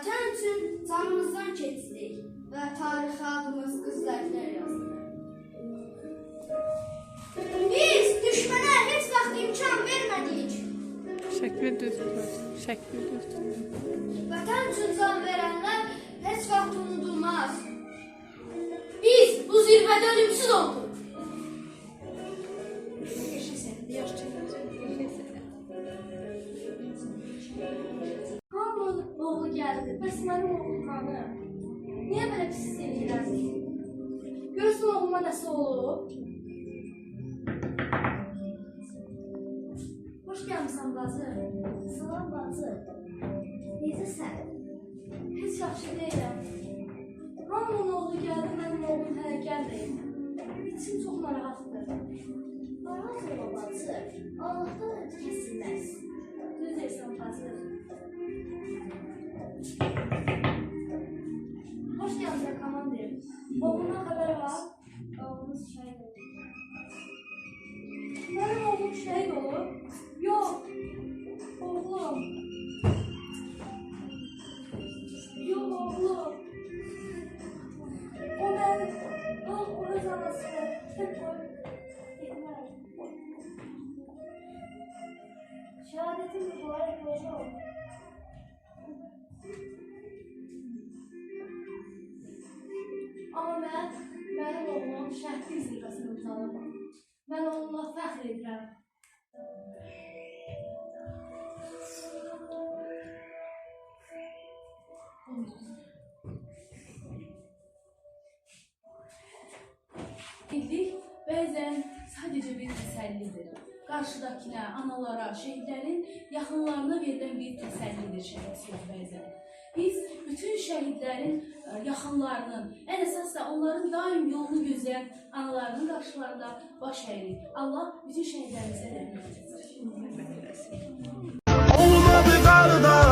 Vətən üçün canımızdan keçdik və tarixə adımız qızlarlar yazılır. Biz düşmənə heç vaxt imkan vermədik. Şəkli düz tut. Vətən üçün can verənlər heç vaxt unudulmaz. Biz bu zirvədə ölümsüz olduq. Hamının oğlu gəldi, bəs mənim oğlum hanı? Niyə belə pis edirlər? Görürsən oğluma nəsə olub? Hoş gəlmişsən bacı. Salam bacı. Necəsən? Heç yaxşı deyiləm. Hamının oğlu gəldi, mənim oğlum hələ gəlməyib. İçim çox narahatdır. Narahat olma bacı. Allahdan öncə kəsilməz. Düz deyirsən bacı. Hoş geldin komandir. Oğluna haber var. Oğlumuz şehit oldu. Benim oğlum şehit olur. Yok. Oğlum. Yok oğlum. O ben. O öz anası. Hep o. Yetmez. Şehadetin mübarek olsun. Amma mənim oğlum şəhidlik zirvəsində utanırım. Mən onunla fəxr edirəm. Birlik bəzən sadəcə bir təsəllidir. Qarşıdakına, analara, şəhidlərin yaxınlarına verilən bir təsəllidir şəhid söz bəzən. Biz bütün şəhidlərin yaxınlarının, ən əsas da onların daim yolunu gözləyən analarının qarşılarında baş əyirik. Allah bütün şəhidlərimizə rəhmət etsin. Olmadı qardaş.